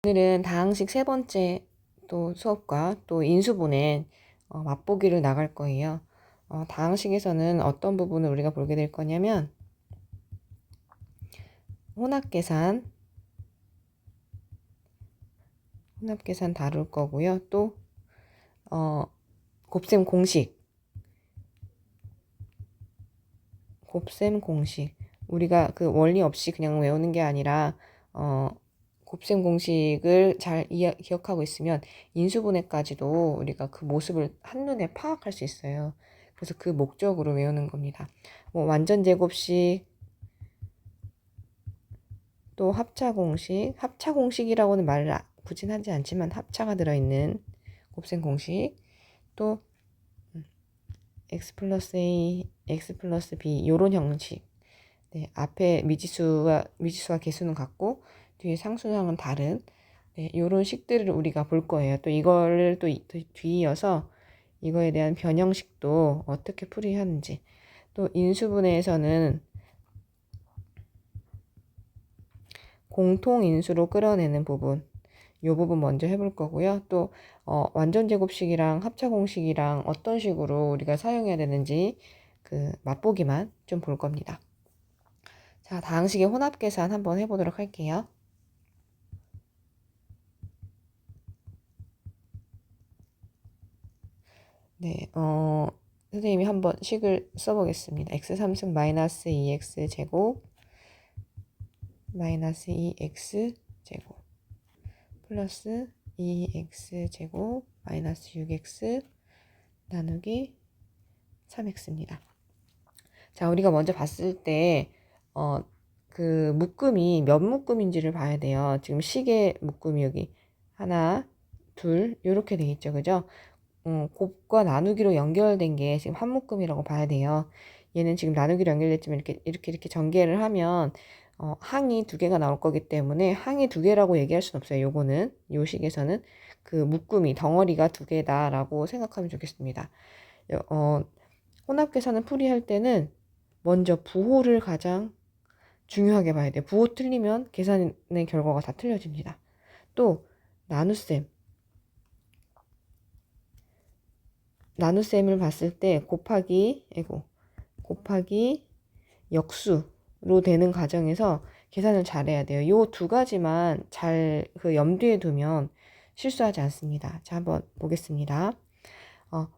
오늘은 다항식 세 번째 또 수업과 또 인수분해 맛보기를 나갈 거예요. 다항식에서는 어떤 부분을 우리가 보게 될 거냐면 혼합계산 다룰 거고요. 또 곱셈 공식 우리가 그 원리 없이 그냥 외우는 게 아니라 곱셈 공식을 잘 기억하고 있으면 인수분해까지도 우리가 그 모습을 한눈에 파악할 수 있어요. 그래서 그 목적으로 외우는 겁니다. 뭐 완전 제곱식, 또 합차 공식이라고는 말을 굳이 하지 않지만 합차가 들어있는 곱셈 공식, 또 x 플러스 a, x 플러스 b 요런 형식. 네, 앞에 미지수와 개수는 같고 뒤에 상수항은 다른 요런 식들을 우리가 볼 거예요. 또 이거를 또 뒤이어서 이거에 대한 변형식도 어떻게 풀이하는지, 또 인수분해에서는 공통인수로 끌어내는 부분, 요 부분 먼저 해볼 거고요. 또 완전 제곱식이랑 합차 공식이랑 어떤 식으로 우리가 사용해야 되는지 그 맛보기만 좀 볼 겁니다. 자, 다항식의 혼합계산 한번 해보도록 할게요. 네, 선생님이 한번 식을 써보겠습니다. x3승 마이너스 2x 제곱 마이너스 2x 제곱 플러스 2x 제곱 마이너스 6x 나누기 3x입니다. 자, 우리가 먼저 봤을 때 그 묶음이 몇 묶음인지를 봐야 돼요. 지금 식의 묶음이 여기 하나, 둘 이렇게 돼 있죠, 그죠? 곱과 나누기로 연결된 게 지금 한 묶음이라고 봐야 돼요. 얘는 지금 나누기로 연결됐지만 이렇게 전개를 하면 항이 두 개가 나올 거기 때문에 항이 두 개라고 얘기할 수는 없어요. 요거는 요 식에서는 그 묶음이 덩어리가 두 개다라고 생각하면 좋겠습니다. 혼합계산을 풀이할 때는 먼저 부호를 가장 중요하게 봐야 돼요. 부호 틀리면 계산의 결과가 다 틀려집니다. 또 나눗셈을 봤을 때 곱하기 역수로 되는 과정에서 계산을 잘해야 돼요. 요 두 가지만 잘 그 염두에 두면 실수하지 않습니다. 자, 한번 보겠습니다.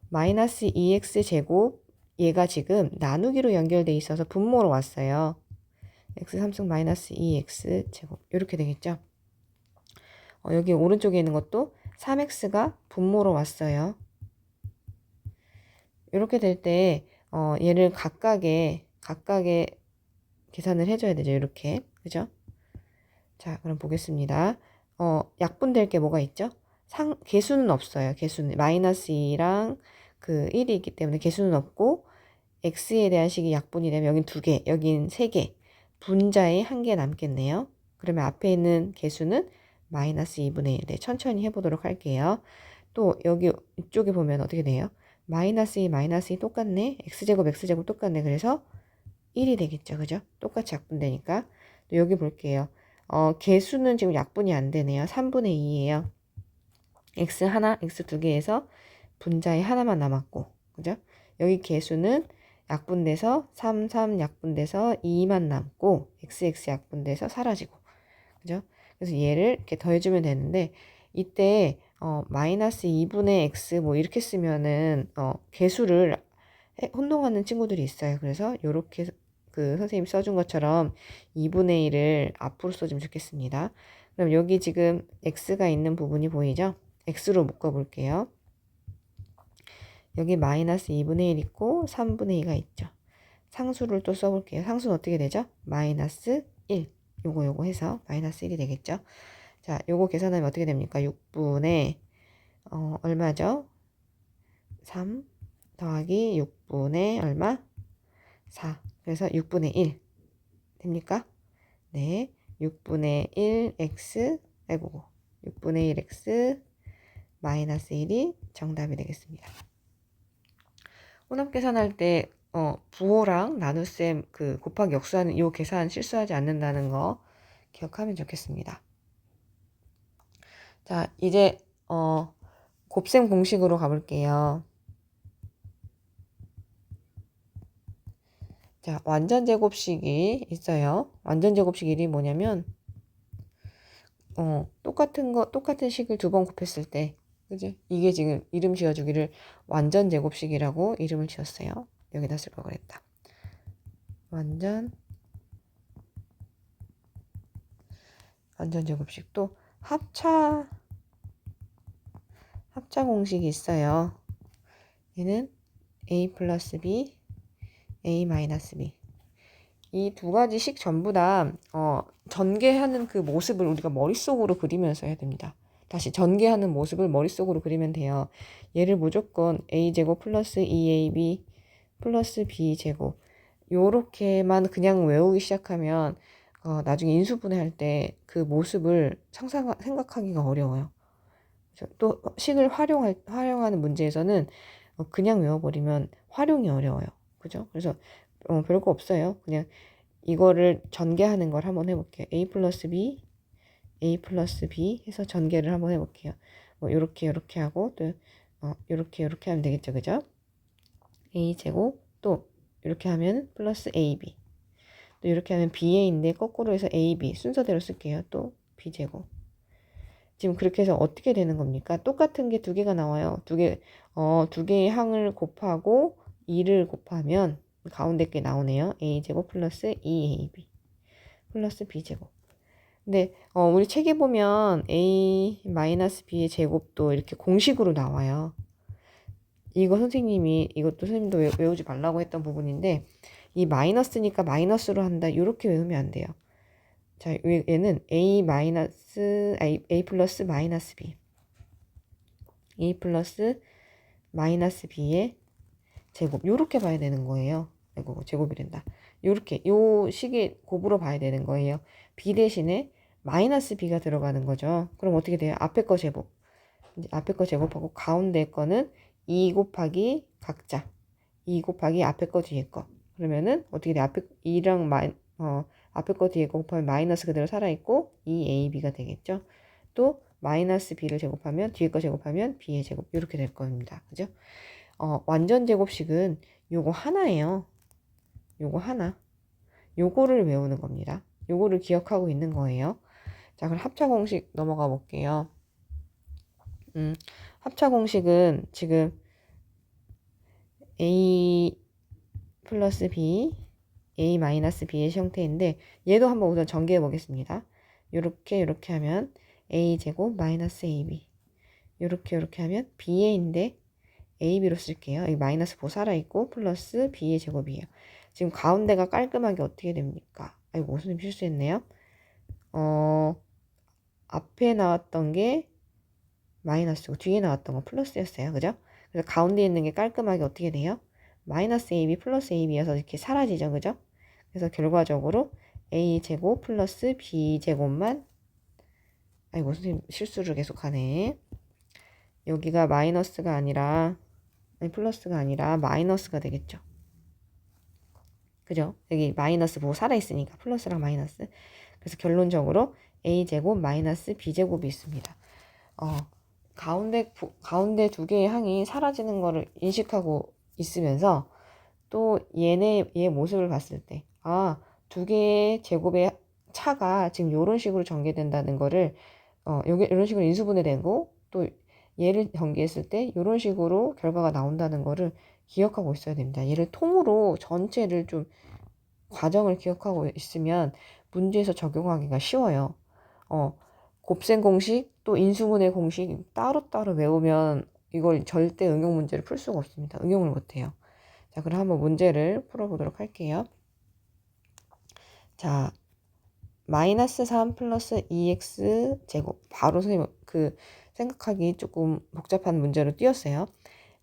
마이너스 2x 제곱, 얘가 지금 나누기로 연결돼 있어서 분모로 왔어요. x 3승 마이너스 2x 제곱 이렇게 되겠죠. 여기 오른쪽에 있는 것도 3x가 분모로 왔어요. 이렇게 될 때 얘를 각각의 계산을 해줘야 되죠. 이렇게, 그죠? 자, 그럼 보겠습니다. 약분될 게 뭐가 있죠? 개수는 없어요. 개수는 마이너스 2랑 그 1이 있기 때문에 개수는 없고, x에 대한 식이 약분이 되면 여긴 2개, 여긴 3개, 분자에 1개 남겠네요. 그러면 앞에 있는 개수는 마이너스 2분의 1. 네, 천천히 해보도록 할게요. 또 여기 이쪽에 보면 어떻게 돼요? 마이너스 2 똑같네. x제곱 똑같네. 그래서 1이 되겠죠. 그죠? 똑같이 약분되니까. 또 여기 볼게요. 개수는 지금 약분이 안 되네요. 3분의 2예요. x 하나, x 두 개에서 분자에 하나만 남았고. 그죠? 여기 개수는 약분돼서 3 약분돼서 2만 남고 x 약분돼서 사라지고. 그죠? 그래서 얘를 이렇게 더해주면 되는데 이때 마이너스 2분의 x 뭐 이렇게 쓰면은 개수를 혼동하는 친구들이 있어요. 그래서 요렇게 그 선생님 써준 것처럼 2분의 1을 앞으로 써주면 좋겠습니다. 그럼 여기 지금 x가 있는 부분이 보이죠? x로 묶어볼게요. 여기 마이너스 2분의 1 있고 3분의 2가 있죠. 상수를 또 써볼게요. 상수는 어떻게 되죠? 마이너스 1. 요거 해서 마이너스 1이 되겠죠. 자, 요거 계산하면 어떻게 됩니까? 6분의 얼마죠? 3 더하기 6분의 얼마? 4. 그래서 6분의 1 됩니까? 네. 6분의 1x 6분의 1x 마이너스 1이 정답이 되겠습니다. 혼합 계산할 때 부호랑 나눗셈 그 곱하기 역수하는 이 계산 실수하지 않는다는 거 기억하면 좋겠습니다. 자, 이제 곱셈 공식으로 가볼게요. 자, 완전 제곱식이 있어요. 완전 제곱식 이름이 뭐냐면 똑같은 식을 두 번 곱했을 때, 그지? 이게 지금 이름 지어주기를 완전 제곱식이라고 이름을 지었어요. 여기다 쓸 걸 그랬다. 완전 제곱식. 또 합차 공식이 있어요. 얘는 a 플러스 b, a 마이너스 b. 이 두 가지 식 전부 다 전개하는 그 모습을 우리가 머릿속으로 그리면서 해야 됩니다. 다시 전개하는 모습을 머릿속으로 그리면 돼요. 얘를 무조건 a제곱 플러스 2ab 플러스 b제곱 요렇게만 그냥 외우기 시작하면 나중에 인수분해 할 때 그 모습을 생각하기가 어려워요. 또 식을 활용하는 문제에서는 그냥 외워버리면 활용이 어려워요. 그죠? 그래서 별거 없어요. 그냥 이거를 전개하는 걸 한번 해볼게요. a 플러스 b 해서 전개를 한번 해볼게요. 뭐 요렇게 하고 또 요렇게 하면 되겠죠. 그죠? a 제곱 또 이렇게 하면 플러스 ab 또 이렇게 하면 ba인데 거꾸로 해서 ab 순서대로 쓸게요. 또 b제곱 지금 그렇게 해서 어떻게 되는 겁니까? 똑같은 게 두 개가 나와요. 두 개의 항을 곱하고 2를 곱하면 가운데 게 나오네요. a제곱 플러스 2ab 플러스 b제곱. 근데 우리 책에 보면 a 마이너스 b의 제곱도 이렇게 공식으로 나와요. 이것도 선생님도 외우지 말라고 했던 부분인데 이 마이너스니까 마이너스로 한다 이렇게 외우면 안 돼요. 자, 얘는 a 플러스 마이너스 b a 플러스 마이너스 b의 제곱 요렇게 봐야 되는 거예요. 아이고 제곱이 된다. 요렇게 요 식의 곱으로 봐야 되는 거예요. b 대신에 마이너스 b가 들어가는 거죠. 그럼 어떻게 돼요? 앞에 거 제곱. 이제 앞에 거 제곱하고 가운데 거는 2 곱하기 각자 2 곱하기 앞에 거 뒤에 거. 그러면은 어떻게 돼? 앞에 2랑 앞에 거 뒤에 거 곱하면 마이너스 그대로 살아있고 2ab가 되겠죠. 또 마이너스 b를 제곱하면 뒤에 거 제곱하면 b의 제곱 이렇게 될 겁니다. 그죠? 완전 제곱식은 요거 하나예요. 요거 하나. 요거를 외우는 겁니다. 요거를 기억하고 있는 거예요. 자, 그럼 합차 공식 넘어가 볼게요. 합차 공식은 지금 a 플러스 b, a 마이너스 b의 형태인데 얘도 한번 우선 전개해 보겠습니다. 요렇게 하면 a 제곱 마이너스 ab 요렇게 하면 b의인데 ab로 쓸게요. 여기 마이너스 보 살아있고 플러스 b의 제곱이에요. 지금 가운데가 깔끔하게 어떻게 됩니까? 아이고 선생님 실수했네요. 앞에 나왔던 게 마이너스고 뒤에 나왔던 건 플러스였어요. 그죠? 그래서 가운데 있는 게 깔끔하게 어떻게 돼요? 마이너스 ab 플러스 ab여서 이렇게 사라지죠. 그죠? 그래서 결과적으로 a제곱 플러스 b제곱만 아이고 선생님 실수를 계속하네. 여기가 마이너스가 아니라 플러스가 아니라 마이너스가 되겠죠. 그죠? 여기 마이너스 뭐 살아있으니까 플러스랑 마이너스. 그래서 결론적으로 a제곱 마이너스 b제곱이 있습니다. 가운데 두 개의 항이 사라지는 거를 인식하고 있으면서 또 얘 모습을 봤을 때 두 개의 제곱의 차가 지금 이런 식으로 전개된다는 거를 이런 식으로 인수분해되고 또 얘를 전개했을 때 이런 식으로 결과가 나온다는 거를 기억하고 있어야 됩니다. 얘를 통으로 전체를 좀 과정을 기억하고 있으면 문제에서 적용하기가 쉬워요. 곱셈 공식 또 인수분해 공식 따로따로 외우면 이걸 절대 응용 문제를 풀 수가 없습니다. 응용을 못해요. 자, 그럼 한번 문제를 풀어보도록 할게요. 자, 마이너스 3 플러스 2x 제곱. 바로 선생님 생각하기 조금 복잡한 문제로 띄었어요.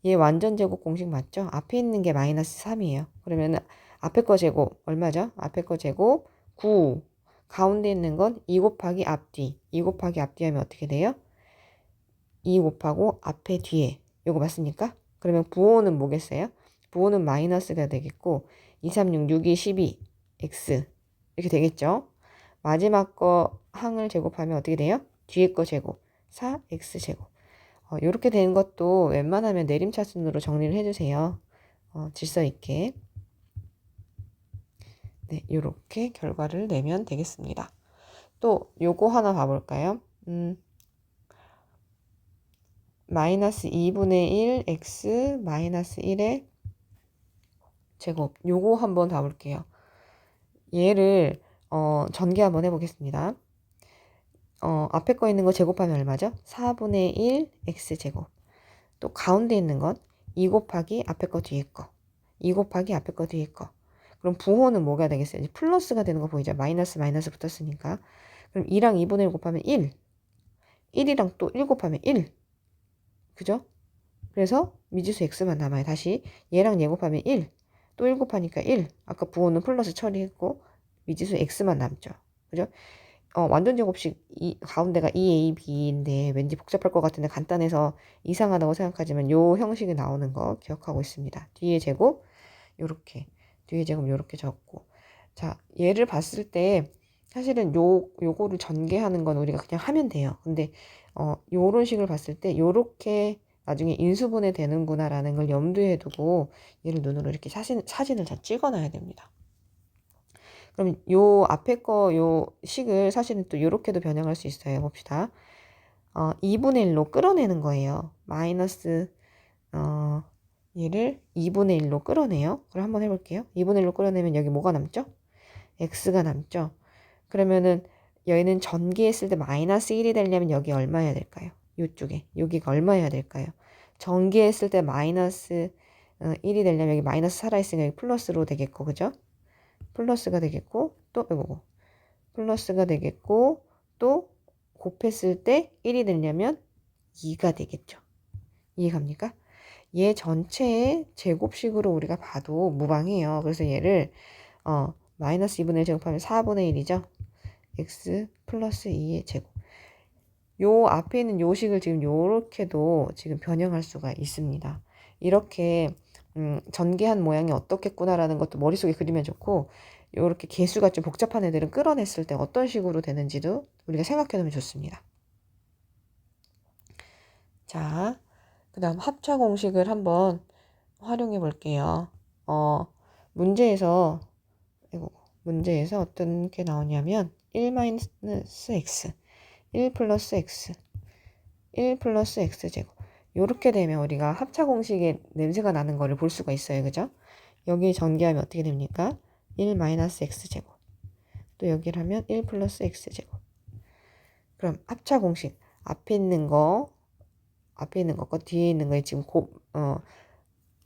얘 완전 제곱 공식 맞죠? 앞에 있는 게 마이너스 3이에요. 그러면 앞에 거 제곱 얼마죠? 앞에 거 제곱 9. 가운데 있는 건 2 곱하기 앞뒤. 2 곱하기 앞뒤 하면 어떻게 돼요? 2 곱하고 앞에 뒤에. 요거 맞습니까? 그러면 부호는 뭐겠어요? 부호는 마이너스가 되겠고 2, 3, 6, 6, 2, 12 x 이렇게 되겠죠? 마지막 거 항을 제곱하면 어떻게 돼요? 뒤에 거 제곱. 4x제곱. 이렇게 되는 것도 웬만하면 내림차순으로 정리를 해주세요. 질서 있게. 네, 이렇게 결과를 내면 되겠습니다. 또 요거 하나 봐볼까요? 마이너스 2분의 1 x 마이너스 1의 제곱. 요거 한번 봐볼게요. 얘를 전개 한번 해보겠습니다. 앞에 거 있는 거 제곱하면 얼마죠? 4분의 1 x제곱. 또 가운데 있는 건 2 곱하기 앞에 거 뒤에 거. 2 곱하기 앞에 거 뒤에 거. 그럼 부호는 뭐가 되겠어요? 이제 플러스가 되는 거 보이죠? 마이너스 마이너스 붙었으니까. 그럼 2랑 2분의 1 곱하면 1. 1이랑 또 1 곱하면 1. 그죠? 그래서 미지수 x만 남아요. 다시 얘랑 얘 곱하면 1. 또 1 곱하니까 1. 아까 부호는 플러스 처리했고 미지수 x만 남죠. 그죠? 완전 제곱식 가운데가 2a, b인데 왠지 복잡할 것 같은데 간단해서 이상하다고 생각하지만 요 형식이 나오는 거 기억하고 있습니다. 뒤에 제곱 요렇게, 뒤에 제곱 요렇게 적고. 자, 얘를 봤을 때 사실은 요거를 전개하는 건 우리가 그냥 하면 돼요. 근데 요런 식을 봤을 때 요렇게 나중에 인수분해 되는구나라는 걸 염두에 두고 얘를 눈으로 이렇게 사진을 잘 찍어놔야 됩니다. 그럼 요 앞에 거 요 식을 사실은 또 요렇게도 변형할 수 있어요. 봅시다. 2분의 1로 끌어내는 거예요. 마이너스 얘를 2분의 1로 끌어내요. 그럼 한번 해볼게요. 2분의 1로 끌어내면 여기 뭐가 남죠? x가 남죠. 그러면은 얘는 전개했을 때 마이너스 1이 되려면 여기 얼마 해야 될까요? 이쪽에 여기가 얼마 해야 될까요? 전개했을 때 마이너스 1이 되려면 여기 마이너스 살아있으니까 여기 플러스로 되겠고, 그죠? 플러스가 되겠고, 또 이거고 플러스가 되겠고, 또 곱했을 때 1이 되려면 2가 되겠죠. 이해갑니까? 얘 전체의 제곱식으로 우리가 봐도 무방해요. 그래서 얘를 마이너스 2분의 1 제곱하면 4분의 1이죠. x 플러스 2의 제곱. 요 앞에 있는 요 식을 지금 요렇게도 지금 변형할 수가 있습니다. 이렇게 전개한 모양이 어떻겠구나라는 것도 머릿속에 그리면 좋고, 요렇게 개수가 좀 복잡한 애들은 끌어냈을 때 어떤 식으로 되는지도 우리가 생각해 놓으면 좋습니다. 자, 그 다음 합차 공식을 한번 활용해 볼게요. 문제에서 어떤 게 나오냐면 1 마이너스 x 1 플러스 x 1 플러스 x제곱. 요렇게 되면 우리가 합차 공식의 냄새가 나는 거를 볼 수가 있어요. 그죠? 여기 전개하면 어떻게 됩니까? 1 마이너스 x제곱. 또 여기를 하면 1 플러스 x제곱. 그럼 합차 공식 앞에 있는 것과 뒤에 있는 거에 지금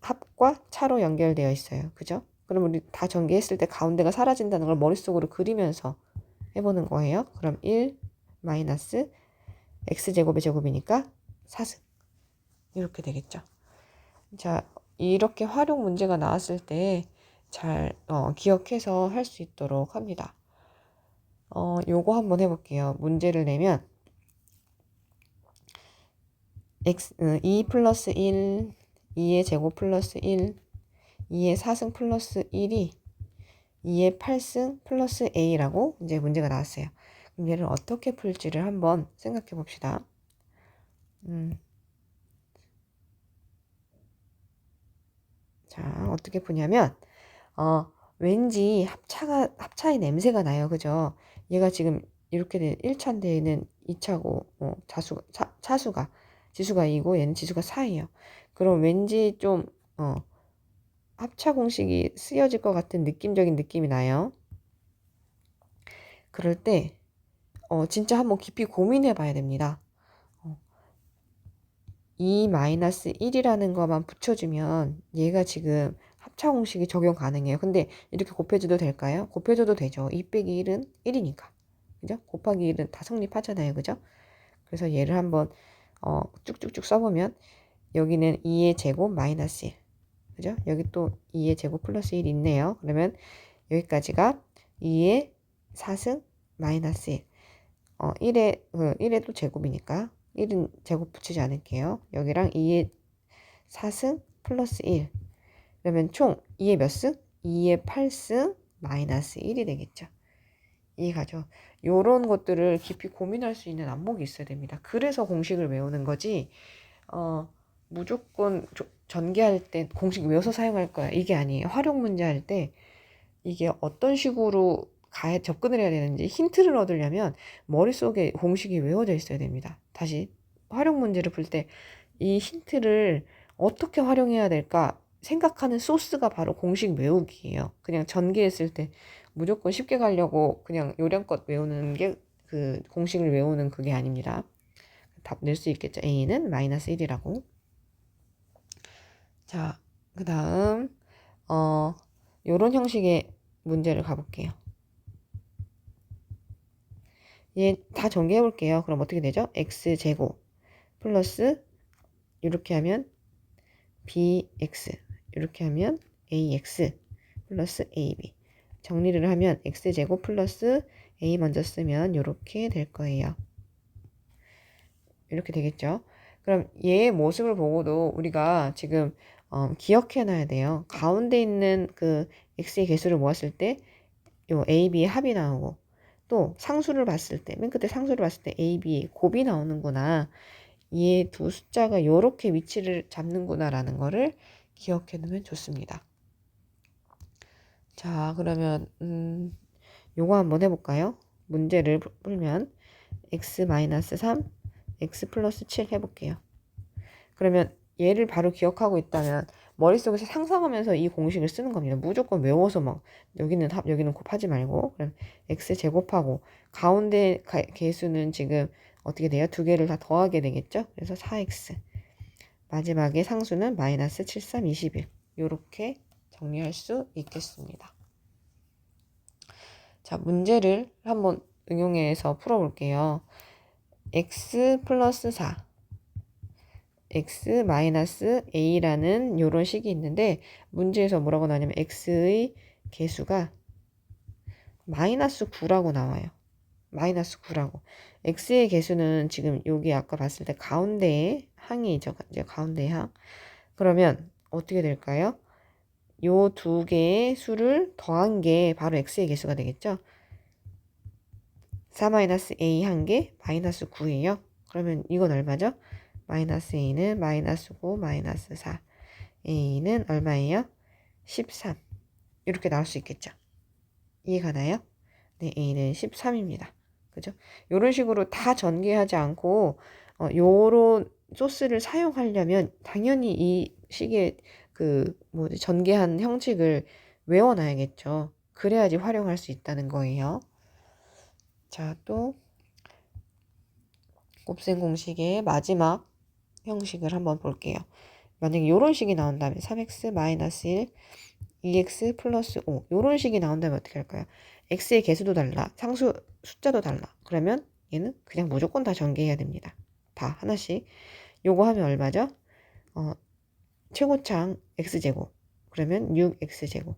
합과 차로 연결되어 있어요. 그죠? 그럼 우리 다 전개했을 때 가운데가 사라진다는 걸 머릿속으로 그리면서 해보는 거예요. 그럼 1 마이너스 x제곱의 제곱이니까 4승. 이렇게 되겠죠. 자, 이렇게 활용 문제가 나왔을 때 잘 기억해서 할 수 있도록 합니다. 요거 한번 해볼게요. 문제를 내면 2 플러스 1, 2의 제곱 플러스 1, 2의 4승 플러스 1이 2의 8승 플러스 a라고 이제 문제가 나왔어요. 그럼 얘를 어떻게 풀지를 한번 생각해 봅시다. 자, 어떻게 푸냐면 왠지 합차의 냄새가 나요. 그죠? 얘가 지금 이렇게 된 1차인데 얘는 2차고 차수가 지수가 2고 얘는 지수가 4예요. 그럼 왠지 좀 합차 공식이 쓰여질 것 같은 느낌적인 느낌이 나요. 그럴 때 진짜 한번 깊이 고민해 봐야 됩니다. 2-1이라는 것만 붙여주면 얘가 지금 합차 공식이 적용 가능해요. 근데 이렇게 곱해줘도 될까요? 곱해줘도 되죠. 2 빼기 1은 1이니까. 그죠? 곱하기 1은 다 성립하잖아요. 그죠? 그래서 얘를 한번 쭉쭉쭉 써보면 여기는 2의 제곱 마이너스 1. 그죠? 여기 또 2의 제곱 플러스 1 있네요. 그러면 여기까지가 2의 4승 마이너스 1. 1의 또 제곱이니까 1은 제곱 붙이지 않을게요. 여기랑 2의 4승 플러스 1. 그러면 총 2의 몇 승? 2의 8승 마이너스 1이 되겠죠. 이해가죠? 요런 것들을 깊이 고민할 수 있는 안목이 있어야 됩니다. 그래서 공식을 외우는 거지, 무조건 전개할 때 공식 외워서 사용할 거야. 이게 아니에요. 활용 문제 할 때 이게 어떤 식으로 접근을 해야 되는지 힌트를 얻으려면 머릿속에 공식이 외워져 있어야 됩니다. 다시 활용 문제를 풀 때 이 힌트를 어떻게 활용해야 될까 생각하는 소스가 바로 공식 외우기예요. 그냥 전개했을 때 무조건 쉽게 가려고 그냥 요령껏 외우는 게 그 공식을 외우는 그게 아닙니다. 답 낼 수 있겠죠. A는 마이너스 1이라고. 자, 그 다음 요런 형식의 문제를 가볼게요. 얘 다 전개해 볼게요. 그럼 어떻게 되죠? x제곱 플러스 이렇게 하면 bx 이렇게 하면 ax 플러스 ab 정리를 하면 x제곱 플러스 a 먼저 쓰면 이렇게 될 거예요. 이렇게 되겠죠. 그럼 얘의 모습을 보고도 우리가 지금 기억해 놔야 돼요. 가운데 있는 그 x의 개수를 모았을 때 요 a, b의 합이 나오고 또 상수를 봤을 때 맨 끝에 상수를 봤을 때 a, b의 곱이 나오는구나. 이 두 숫자가 이렇게 위치를 잡는구나 라는 거를 기억해 두면 좋습니다. 자, 그러면 요거 한번 해볼까요? 문제를 풀면 x-3 x 플러스 7 해볼게요. 그러면 얘를 바로 기억하고 있다면 머릿속에서 상상하면서 이 공식을 쓰는 겁니다. 무조건 외워서 막 여기는 합 여기는 곱하지 말고 그럼 x 제곱하고 가운데 개수는 지금 어떻게 돼요? 두 개를 다 더하게 되겠죠? 그래서 4x 마지막에 상수는 마이너스 7, 3, 21 이렇게 정리할 수 있겠습니다. 자, 문제를 한번 응용해서 풀어볼게요. x 플러스 4 x 마이너스 a라는 요런 식이 있는데 문제에서 뭐라고 나오냐면 x의 개수가 마이너스 9라고 나와요. 마이너스 9라고. x의 개수는 지금 여기 아까 봤을 때 가운데에 항이죠. 이제 가운데 항. 그러면 어떻게 될까요? 요 두 개의 수를 더한 게 바로 x의 개수가 되겠죠. 4-a 한 개 마이너스 9예요. 그러면 이건 얼마죠? 마이너스 a는 마이너스 9 마이너스 4 a는 얼마예요? 13 이렇게 나올 수 있겠죠. 이해가나요? 네, a는 13입니다. 그죠? 이런 식으로 다 전개하지 않고 요런 소스를 사용하려면 당연히 이 식의 그 뭐지 전개한 형식을 외워놔야겠죠. 그래야지 활용할 수 있다는 거예요. 자, 또 곱셈 공식의 마지막 형식을 한번 볼게요. 만약에 이런 식이 나온다면 3x-1 2x 플러스 5 이런 식이 나온다면 어떻게 할까요? x의 개수도 달라 상수 숫자도 달라 그러면 얘는 그냥 무조건 다 전개해야 됩니다. 다 하나씩. 요거 하면 얼마죠? 최고창 x제곱 그러면 6x제곱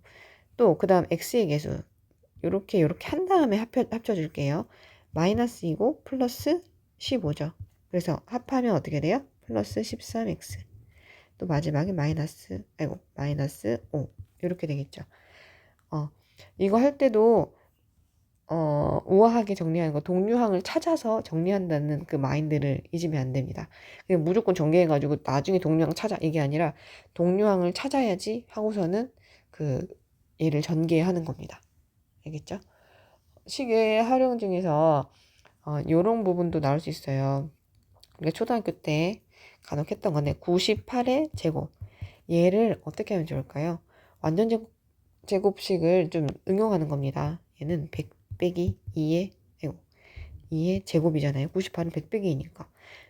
또 그 다음 x의 개수 요렇게 한 다음에 합쳐줄게요. 마이너스 2고 플러스 15죠. 그래서 합하면 어떻게 돼요? 플러스 13x 또 마지막에 마이너스 5 이렇게 되겠죠. 이거 할 때도 우아하게 정리하는 거 동류항을 찾아서 정리한다는 그 마인드를 잊으면 안 됩니다. 그냥 무조건 전개해가지고 나중에 동류항 찾아 이게 아니라 동류항을 찾아야지 하고서는 그 얘를 전개하는 겁니다. 알겠죠? 식의 활용 중에서 요런 부분도 나올 수 있어요. 우리가 초등학교 때 간혹 했던 건데 98의 제곱 얘를 어떻게 하면 좋을까요? 완전 제곱식을 좀 응용하는 겁니다. 얘는 100 빼기 2의 제곱이잖아요. 98은 100 빼기 2니까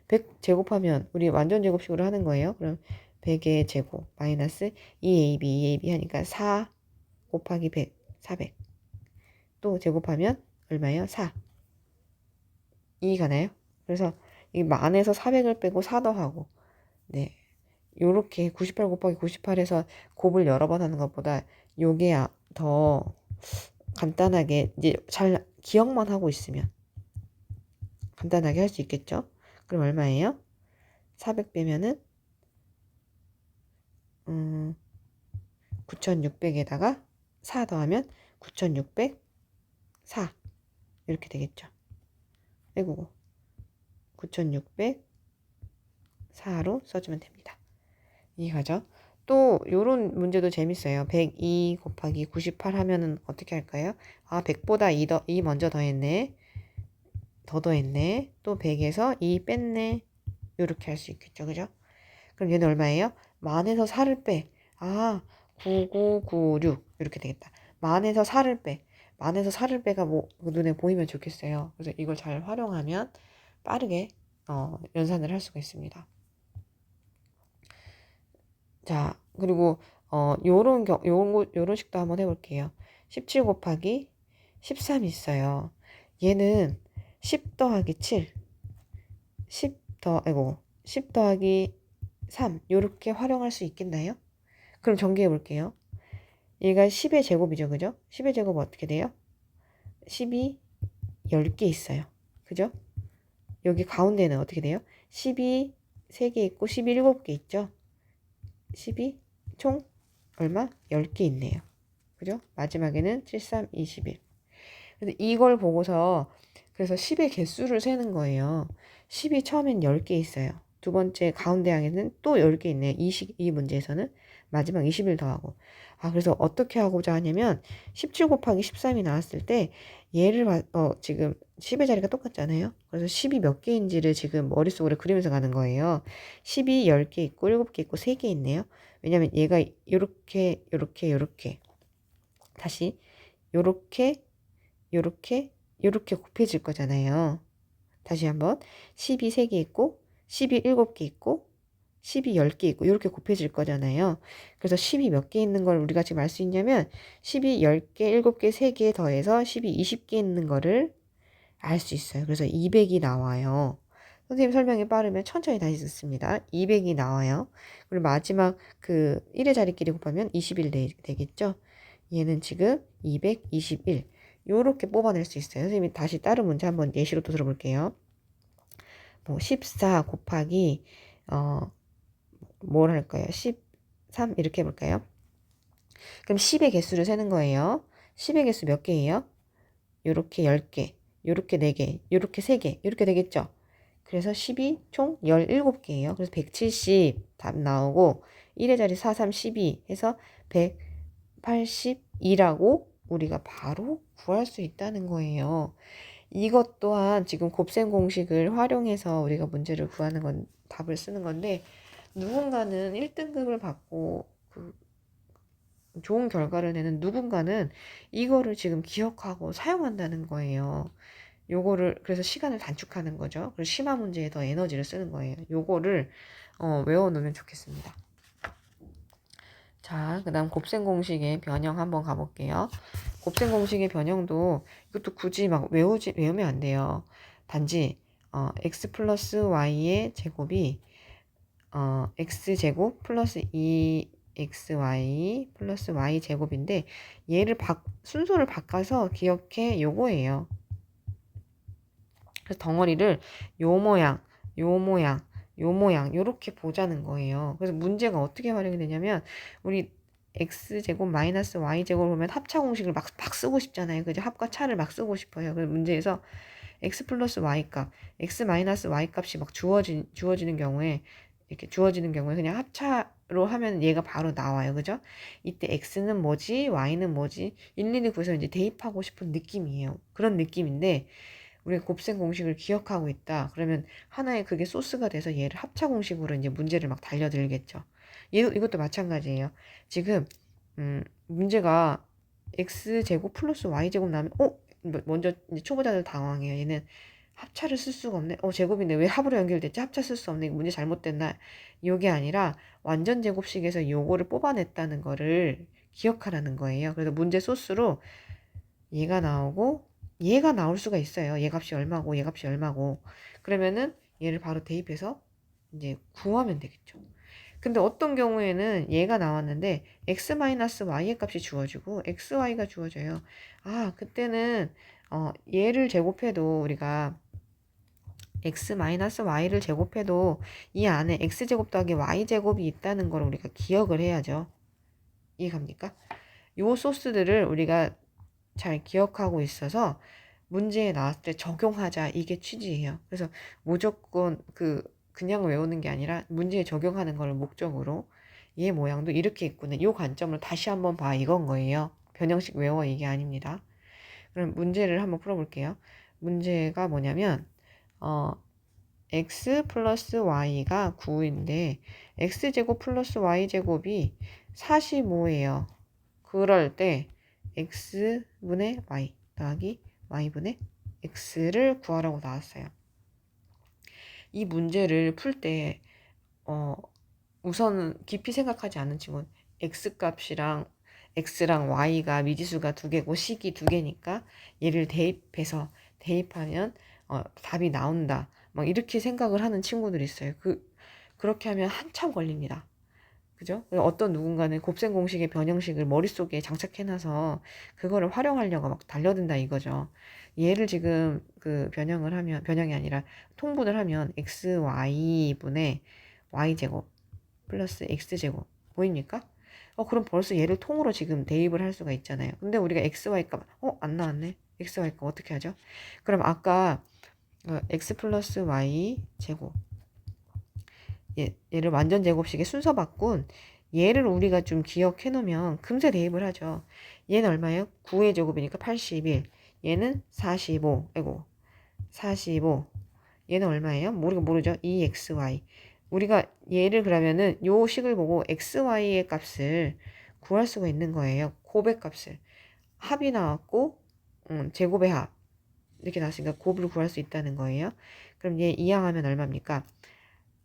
100 제곱하면 우리 완전 제곱식으로 하는 거예요. 그럼 100의 제곱 마이너스 2ab 하니까 4 곱하기 100 400 또 제곱하면 얼마예요? 4 2가나요? 그래서 이 안에서 400을 빼고 4 더하고 네 요렇게 98 곱하기 98에서 곱을 여러 번 하는 것보다 요게 더 간단하게 이제 잘 기억만 하고 있으면 간단하게 할 수 있겠죠. 그럼 얼마예요? 400 빼면은 9600에다가 4 더하면 9604 이렇게 되겠죠. 아이고 9604로 써주면 됩니다. 이해가죠? 또 요런 문제도 재밌어요. 102 곱하기 98 하면은 어떻게 할까요? 아 100보다 2 먼저 더했네. 더했네. 또 100에서 2 뺐네. 요렇게 할 수 있겠죠. 그죠? 그럼 얘는 얼마예요? 만에서 4를 빼. 아 9996 이렇게 되겠다. 만에서 4를 빼. 만에서 4를 빼가 뭐 눈에 보이면 좋겠어요. 그래서 이걸 잘 활용하면 빠르게 연산을 할 수가 있습니다. 자, 그리고 요런 식도 한번 해볼게요. 17 곱하기 13 있어요. 얘는 10 더하기 7, 10 더하기 3 요렇게 활용할 수 있겠나요? 그럼 전개해 볼게요. 얘가 10의 제곱이죠. 그죠? 10의 제곱 어떻게 돼요? 10이 10개 있어요. 그죠? 여기 가운데는 어떻게 돼요? 10이 3개 있고 10이 7개 있죠? 10이 총 얼마? 10개 있네요. 그죠? 마지막에는 7, 3, 21. 그래서 이걸 보고서 그래서 10의 개수를 세는 거예요. 10이 처음엔 10개 있어요. 두 번째 가운데 항에는 또 10개 있네요. 이 문제에서는 마지막 20을 더하고. 아, 그래서 어떻게 하고자 하냐면 17 곱하기 13이 나왔을 때 얘를 지금 10의 자리가 똑같잖아요. 그래서 10이 몇 개인지를 지금 머릿속으로 그리면서 가는 거예요. 10이 10개 있고 7개 있고 3개 있네요. 왜냐면 얘가 요렇게 다시 요렇게 곱해질 거잖아요. 다시 한번 10이 3개 있고 10이 7개 있고 10이 10개 있고 이렇게 곱해질 거잖아요. 그래서 10이 몇 개 있는 걸 우리가 지금 알 수 있냐면 10이 10개, 7개, 3개 더해서 10이 20개 있는 거를 알 수 있어요. 그래서 200이 나와요. 선생님 설명이 빠르면 천천히 다시 듣습니다. 200이 나와요. 그리고 마지막 그 1의 자리끼리 곱하면 21 되겠죠? 얘는 지금 221. 요렇게 뽑아낼 수 있어요. 선생님이 다시 다른 문제 한번 예시로 또 들어볼게요. 뭐 14 곱하기 뭘 할까요? 13 이렇게 해볼까요? 그럼 10의 개수를 세는 거예요. 10의 개수 몇 개예요? 요렇게 10개, 요렇게 4개, 요렇게 3개 이렇게 되겠죠? 그래서 10이 총 17개예요. 그래서 170 답 나오고 1의 자리 4, 3, 12 해서 182라고 우리가 바로 구할 수 있다는 거예요. 이것 또한 지금 곱셈 공식을 활용해서 우리가 문제를 구하는 건 답을 쓰는 건데 누군가는 1등급을 받고 좋은 결과를 내는 누군가는 이거를 지금 기억하고 사용한다는 거예요. 요거를 그래서 시간을 단축하는 거죠. 그리고 심화 문제에 더 에너지를 쓰는 거예요. 요거를 외워놓으면 좋겠습니다. 자, 그 다음 곱셈 공식의 변형 한번 가볼게요. 곱셈 공식의 변형도 이것도 굳이 막 외우면 안 돼요. 단지 x 플러스 y의 제곱이 x제곱 플러스 2xy 플러스 y제곱인데 얘를 순서를 바꿔서 기억해 요거예요. 그래서 덩어리를 요 모양 요렇게 보자는 거예요. 그래서 문제가 어떻게 활용이 되냐면 우리 x제곱 마이너스 y제곱을 보면 합차 공식을 막 쓰고 싶잖아요. 그죠? 합과 차를 막 쓰고 싶어요. 그래서 문제에서 x 플러스 y 값, x 마이너스 y 값이 막 주어지는 경우에 그냥 합차로 하면 얘가 바로 나와요. 그죠? 이때 x는 뭐지? y는 뭐지? 일일이 구해서 이제 대입하고 싶은 느낌이에요. 그런 느낌인데 우리가 곱셈 공식을 기억하고 있다. 그러면 하나의 그게 소스가 돼서 얘를 합차 공식으로 이제 문제를 막 달려들겠죠. 이것도 마찬가지예요. 지금 문제가 x제곱 플러스 y제곱 나오면 먼저 이제 초보자들 당황해요. 얘는 합차를 쓸 수가 없네. 제곱인데 왜 합으로 연결됐지? 합차 쓸 수 없네. 문제 잘못됐나? 요게 아니라 완전 제곱식에서 요거를 뽑아냈다는 거를 기억하라는 거예요. 그래서 문제 소스로 얘가 나오고 얘가 나올 수가 있어요. 얘 값이 얼마고 얘 값이 얼마고. 그러면은 얘를 바로 대입해서 이제 구하면 되겠죠. 근데 어떤 경우에는 얘가 나왔는데 x-y의 값이 주어지고 xy가 주어져요. 아, 그때는 얘를 제곱해도 우리가 x-y를 제곱해도 이 안에 x제곱 더하기 y제곱이 있다는 걸 우리가 기억을 해야죠. 이해갑니까? 요 소스들을 우리가 잘 기억하고 있어서 문제에 나왔을 때 적용하자, 이게 취지예요. 그래서 무조건 그냥 외우는 게 아니라 문제에 적용하는 걸 목적으로 얘 모양도 이렇게 있구나, 이 관점을 다시 한번 봐, 이건 거예요. 변형식 외워, 이게 아닙니다. 그럼 문제를 한번 풀어볼게요. 문제가 뭐냐면 x 플러스 y가 9인데 x제곱 플러스 y제곱이 45예요. 그럴 때 x분의 y 더하기 y분의 x를 구하라고 나왔어요. 이 문제를 풀 때 우선 깊이 생각하지 않은 친구는 x값이랑 x랑 y가 미지수가 두 개고 식이 두 개니까 얘를 대입하면 답이 나온다, 막 이렇게 생각을 하는 친구들이 있어요. 그렇게 하면 한참 걸립니다. 그죠? 어떤 누군가는 곱셈 공식의 변형식을 머릿속에 장착해놔서 그거를 활용하려고 막 달려든다, 이거죠. 얘를 지금 변형이 아니라 통분을 하면 xy분의 y제곱 플러스 x제곱 보입니까? 그럼 벌써 얘를 통으로 지금 대입을 할 수가 있잖아요. 근데 우리가 xy값 안 나왔네. xy값 어떻게 하죠? 그럼 아까 x 플러스 y 제곱, 얘를 완전 제곱식의 순서 바꾼 얘를 우리가 좀 기억해 놓으면 금세 대입을 하죠. 얘는 얼마예요? 9의 제곱이니까 81. 얘는 45. 45. 얘는 얼마예요? 우리가 모르죠? 2xy. 우리가 얘를 그러면은 요 식을 보고 xy의 값을 구할 수가 있는 거예요. 곱의 값을. 합이 나왔고 제곱의 합 이렇게 나왔으니까 곱을 구할 수 있다는 거예요. 그럼 얘 이항하면 얼마입니까?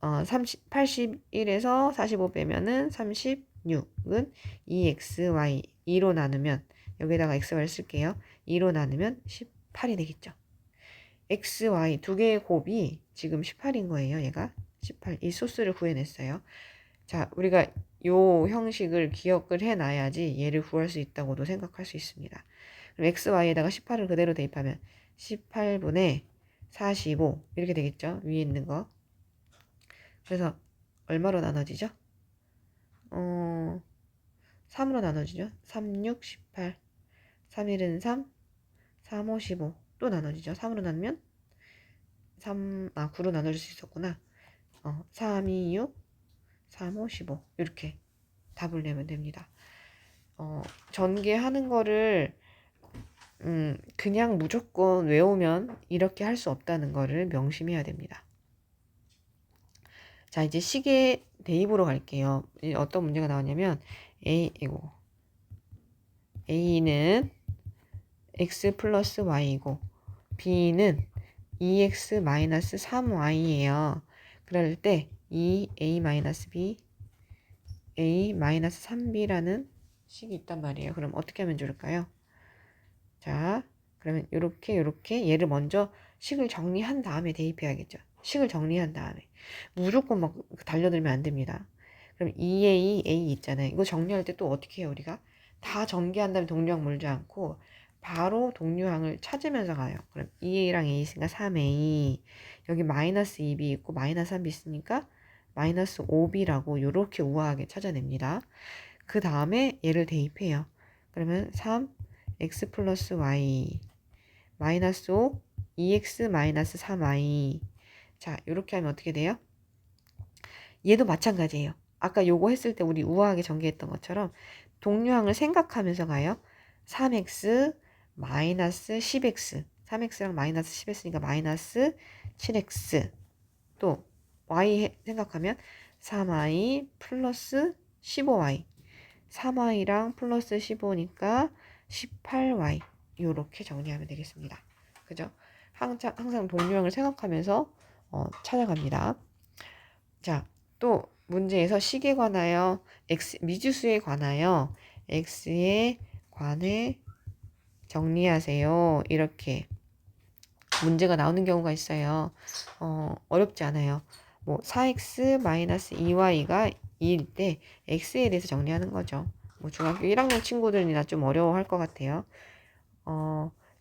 81에서 45 빼면은 36은 2xy 2로 나누면, 여기다가 xy를 쓸게요. 2로 나누면 18이 되겠죠. xy 두 개의 곱이 지금 18인 거예요. 얘가 18. 이 소수를 구해냈어요. 자, 우리가 요 형식을 기억을 해놔야지 얘를 구할 수 있다고도 생각할 수 있습니다. 그럼 xy에다가 18을 그대로 대입하면 18분의 45 이렇게 되겠죠. 위에 있는 거. 그래서 얼마로 나눠지죠? 3으로 나눠지죠. 3, 6, 18. 3, 1은 3, 3, 5, 15. 또 나눠지죠. 3으로 나누면 9로 나눠질 수 있었구나. 3, 2, 6, 3, 5, 15. 이렇게 답을 내면 됩니다. 전개하는 거를 그냥 무조건 외우면 이렇게 할 수 없다는 거를 명심해야 됩니다. 자, 이제 식의 대입으로 갈게요. 어떤 문제가 나왔냐면 A는 x 플러스 y이고 B는 2x 마이너스 3y예요. 그럴 때 2a 마이너스 b a 마이너스 3b라는 식이 있단 말이에요. 그럼 어떻게 하면 좋을까요? 자, 그러면 요렇게 얘를 먼저 식을 정리한 다음에 대입해야겠죠. 식을 정리한 다음에 무조건 막 달려들면 안 됩니다. 그럼 2a a 있잖아요. 이거 정리할 때 또 어떻게 해요? 우리가 다 전개한 다음에 동류항 물지 않고 바로 동류항을 찾으면서 가요. 그럼 2a랑 a 있으니까 3a, 여기 마이너스 2b 있고 마이너스 3b 있으니까 마이너스 5b라고 요렇게 우아하게 찾아냅니다. 그 다음에 얘를 대입해요. 그러면 3 x 플러스 y 마이너스 5 2x 마이너스 3y. 자, 이렇게 하면 어떻게 돼요? 얘도 마찬가지예요. 아까 요거 했을 때 우리 우아하게 전개했던 것처럼 동류항을 생각하면서 가요. 3x 마이너스 10x 3x랑 마이너스 10x니까 마이너스 7x, 또 y 생각하면 3y 플러스 15y 3y랑 플러스 15니까 18y 이렇게 정리하면 되겠습니다. 그죠? 항상 동류항을 생각하면서 찾아갑니다. 자, 또 문제에서 식에 관하여 미지수에 관하여 x에 관해 정리하세요. 이렇게 문제가 나오는 경우가 있어요. 어렵지 않아요. 뭐 4x 마이너스 2y가 2일 때 x에 대해서 정리하는 거죠. 뭐 중학교 1학년 친구들이나 좀 어려워할 것 같아요.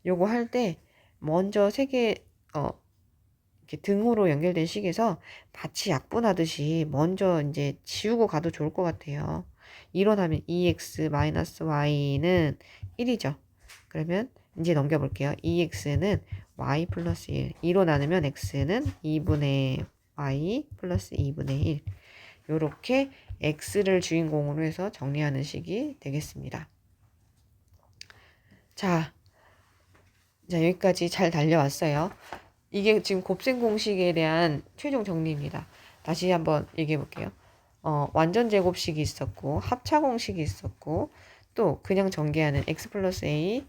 요거 할 때 먼저 세 개 이렇게 등호로 연결된 식에서 마치 약분하듯이 먼저 이제 지우고 가도 좋을 것 같아요. 일어나면 2x 마이너스 y는 1이죠. 그러면 이제 넘겨볼게요. 2x는 y 플러스 1. 2로 나누면 x는 2분의 y 플러스 2분의 1. 요렇게 x를 주인공으로 해서 정리하는 식이 되겠습니다. 자, 여기까지 잘 달려왔어요. 이게 지금 곱셈 공식에 대한 최종 정리입니다. 다시 한번 얘기해 볼게요. 완전 제곱식이 있었고, 합차 공식이 있었고, 또 그냥 전개하는 x 플러스 a,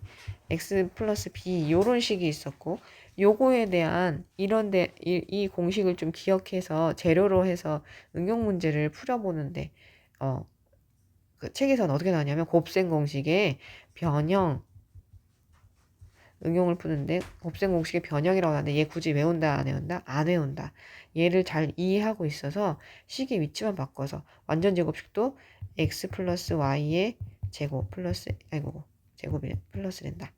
x 플러스 b 요런 식이 있었고, 요거에 대한 이 공식을 좀 기억해서 재료로 해서 응용 문제를 풀어보는데, 그 책에서는 어떻게 나왔냐면 곱셈 공식의 변형, 응용을 푸는데 곱셈 공식의 변형이라고 하는데 얘 굳이 외운다 안 외운다? 안 외운다. 얘를 잘 이해하고 있어서 식의 위치만 바꿔서 완전 제곱식도 x 플러스 y의 제곱 플러스 제곱이 플러스 된다.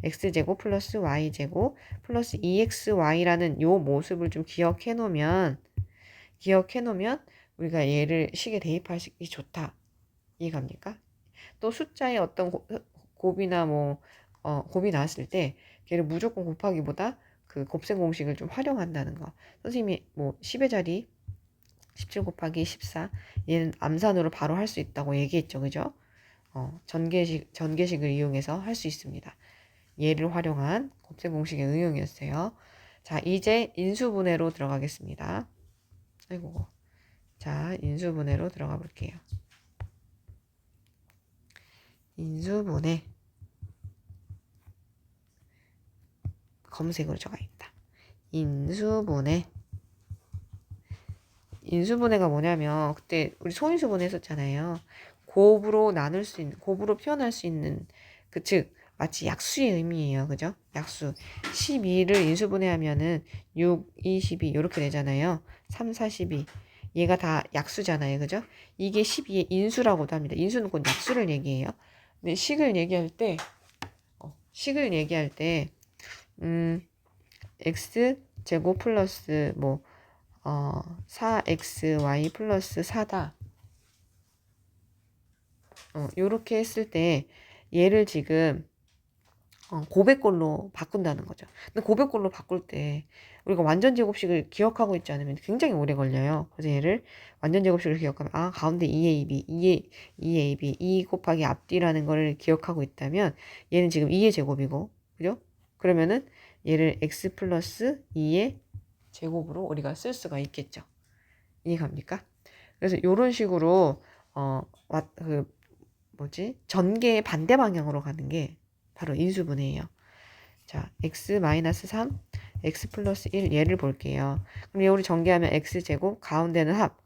x제곱 플러스 y제곱 플러스 2xy라는 요 모습을 좀 기억해 놓으면 우리가 얘를 식에 대입하기 좋다. 이해갑니까? 또 숫자의 어떤 곱이나 곱이 나왔을 때 걔를 무조건 곱하기보다 그 곱셈 공식을 좀 활용한다는 거. 선생님이 10의 자리 17 곱하기 14 얘는 암산으로 바로 할 수 있다고 얘기했죠. 그죠? 전개식을 이용해서 할 수 있습니다. 얘를 활용한 곱셈 공식의 응용이었어요. 자, 이제 인수분해로 들어가겠습니다. 자, 인수분해로 들어가 볼게요. 인수분해. 검색으로 적어 있다. 인수분해가 뭐냐면 그때 우리 소인수분해 했었잖아요. 곱으로 표현할 수 있는 즉 마치 약수의 의미예요. 그죠? 약수. 12를 인수분해하면은 6, 2, 12 이렇게 되잖아요. 3, 4, 12. 얘가 다 약수잖아요. 그죠? 이게 12의 인수라고도 합니다. 인수는 곧 약수를 얘기해요. 근데 식을 얘기할 때 x제곱 플러스 4xy 플러스 4다. 요렇게 했을 때 얘를 지금 고백꼴로 바꾼다는 거죠. 근데 고백꼴로 바꿀 때 우리가 완전 제곱식을 기억하고 있지 않으면 굉장히 오래 걸려요. 그래서 얘를 완전 제곱식을 기억하면 가운데 2ab, 2ab, 2 곱하기 앞뒤라는 거를 기억하고 있다면 얘는 지금 2의 제곱이고, 그죠? 그러면은 얘를 x 플러스 2의 제곱으로 우리가 쓸 수가 있겠죠. 이해갑니까? 그래서 이런 식으로 전개의 반대 방향으로 가는 게 바로 인수분해예요. 자, x-3, x 플러스 1 얘를 볼게요. 그럼 얘 우리 전개하면 x제곱, 가운데는 합.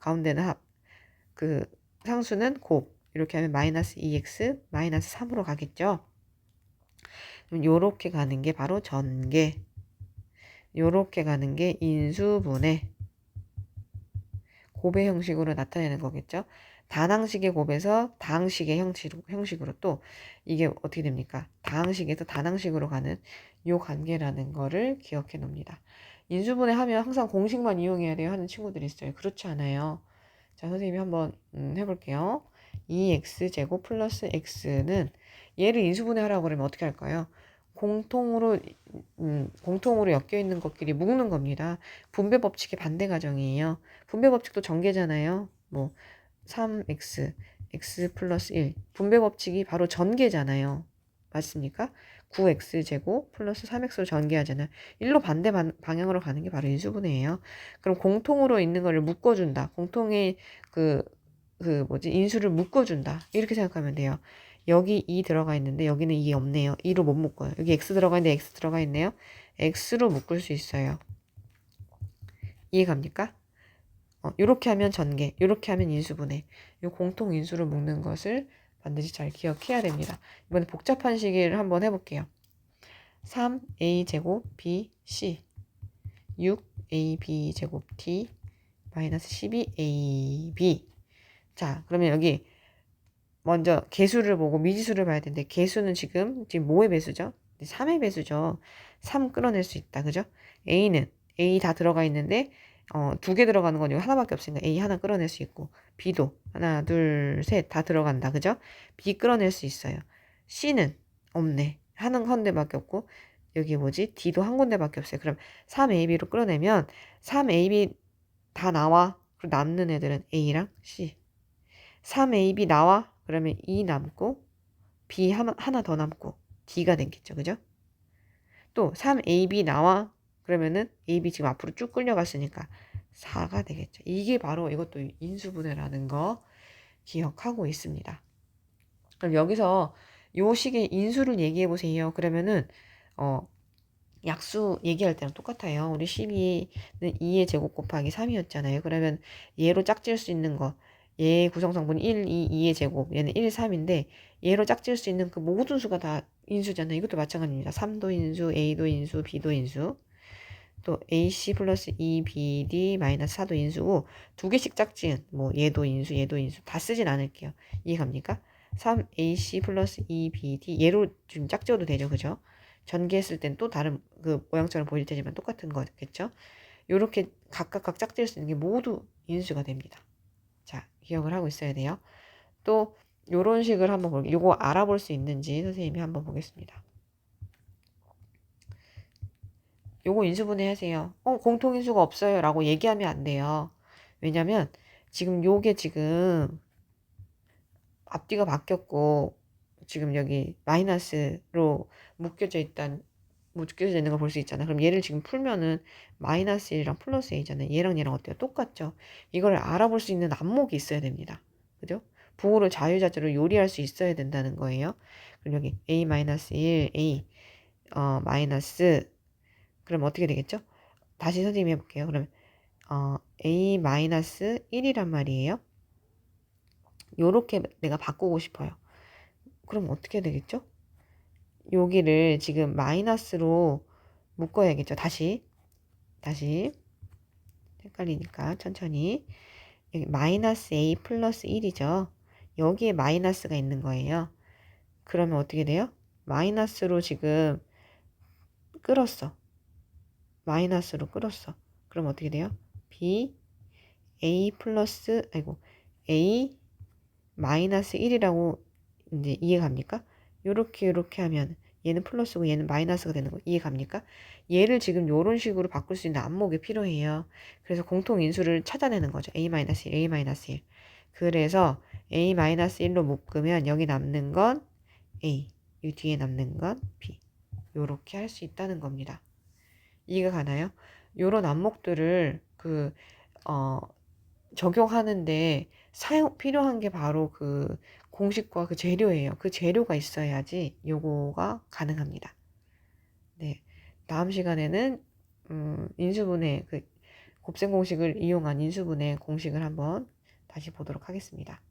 그 상수는 곱. 이렇게 하면 마이너스 2x, 마이너스 3으로 가겠죠. 그럼 요렇게 가는 게 바로 전개. 요렇게 가는 게 인수분해. 곱의 형식으로 나타내는 거겠죠. 다항식의 곱에서 다항식의 형식으로 또 이게 어떻게 됩니까? 다항식에서 단항식으로 가는 요 관계라는 거를 기억해 놓습니다. 인수분해 하면 항상 공식만 이용해야 돼요 하는 친구들이 있어요. 그렇지 않아요. 자, 선생님이 한번 해볼게요. 2x제곱 플러스 x는 얘를 인수분해 하라고 그러면 어떻게 할까요? 공통으로 엮여 있는 것끼리 묶는 겁니다. 분배 법칙의 반대 가정이에요. 분배 법칙도 전개잖아요. 3x, x 플러스 1. 분배 법칙이 바로 전개잖아요. 맞습니까? 9x제곱 플러스 3x로 전개하잖아요. 1로 반대 방향으로 가는 게 바로 인수분해예요. 그럼 공통으로 있는 거를 묶어준다. 공통의 인수를 묶어준다. 이렇게 생각하면 돼요. 여기 2 들어가 있는데 여기는 2 없네요. 2로 못 묶어요. 여기 x 들어가 있는데 x 들어가 있네요. x로 묶을 수 있어요. 이해갑니까? 이렇게 하면 전개, 이렇게 하면 인수분해. 이 공통 인수를 묶는 것을 반드시 잘 기억해야 됩니다. 이번에 복잡한 식을 한번 해볼게요. 3a 제곱 b c 6ab 제곱 d 마이너스 12ab. 자, 그러면 여기 먼저 개수를 보고 미지수를 봐야 되는데 개수는 지금 뭐의 배수죠? 3의 배수죠. 3 끌어낼 수 있다. 그죠? a는 a 다 들어가 있는데 2개 들어가는 건 이거 하나밖에 없으니까 A 하나 끌어낼 수 있고 B도 하나 둘 셋 다 들어간다. 그죠? B 끌어낼 수 있어요. C는 없네. 하는 건데밖에 없고 여기 뭐지? D도 한 군데밖에 없어요. 그럼 3AB로 끌어내면 3AB 다 나와. 그리고 남는 애들은 A랑 C. 3AB 나와. 그러면 E 남고 B 하나 더 남고 D가 되겠죠. 그죠? 또 3AB 나와. 그러면은 AB 지금 앞으로 쭉 끌려갔으니까 4가 되겠죠. 이게 바로 이것도 인수분해라는 거 기억하고 있습니다. 그럼 여기서 요 식의 인수를 얘기해 보세요. 그러면은 약수 얘기할 때랑 똑같아요. 우리 12는 2의 제곱 곱하기 3이었잖아요. 그러면 얘로 짝지을 수 있는 거, 얘 구성성분 1, 2, 2의 제곱, 얘는 1, 3인데 얘로 짝지을 수 있는 그 모든 수가 다 인수잖아요. 이것도 마찬가지입니다. 3도 인수, A도 인수, B도 인수. 또 AC 플러스 2BD 마이너스 4도 인수고 두 개씩 짝지은 뭐 얘도 인수, 얘도 인수 다 쓰진 않을게요. 이해갑니까? 3AC 플러스 2BD 얘로 지금 짝지어도 되죠. 그죠? 전개했을 땐 또 다른 그 모양처럼 보일 테지만 똑같은 거겠죠? 요렇게 각각 짝지을 수 있는 게 모두 인수가 됩니다. 자, 기억을 하고 있어야 돼요. 또 요런 식을 한번 볼게요. 요거 알아볼 수 있는지 선생님이 한번 보겠습니다. 요거 인수분해 하세요. 공통인수가 없어요. 라고 얘기하면 안 돼요. 왜냐면 지금 요게 지금 앞뒤가 바뀌었고 지금 여기 마이너스로 묶여져 있는 걸 볼 수 있잖아. 그럼 얘를 지금 풀면은 마이너스 1이랑 플러스 A잖아요. 얘랑 얘랑 어때요? 똑같죠? 이걸 알아볼 수 있는 안목이 있어야 됩니다. 그죠? 부호를 자유자재로 요리할 수 있어야 된다는 거예요. 그럼 여기 A-1, A 마이너스 그럼 어떻게 되겠죠? 다시 선생님이 해볼게요. 그럼 A-1이란 말이에요. 요렇게 내가 바꾸고 싶어요. 그럼 어떻게 되겠죠? 여기를 지금 마이너스로 묶어야겠죠. 다시 헷갈리니까 천천히 여기 마이너스 A 플러스 1이죠. 여기에 마이너스가 있는 거예요. 그러면 어떻게 돼요? 마이너스로 지금 끌었어. 마이너스로 끌었어. 그럼 어떻게 돼요? B A 플러스 A 마이너스 1이라고 이제 이해갑니까? 요렇게 하면 얘는 플러스고 얘는 마이너스가 되는 거 이해갑니까? 얘를 지금 요런 식으로 바꿀 수 있는 안목이 필요해요. 그래서 공통인수를 찾아내는 거죠. A-1, A-1. 그래서 A-1로 묶으면 여기 남는 건 A, 이 뒤에 남는 건 B. 요렇게 할 수 있다는 겁니다. 이해가 가나요? 요런 안목들을 적용하는데 필요한 게 바로 그 공식과 그 재료예요. 그 재료가 있어야지 요거가 가능합니다. 네. 다음 시간에는 인수분해 그 곱셈 공식을 이용한 인수분해 공식을 한번 다시 보도록 하겠습니다.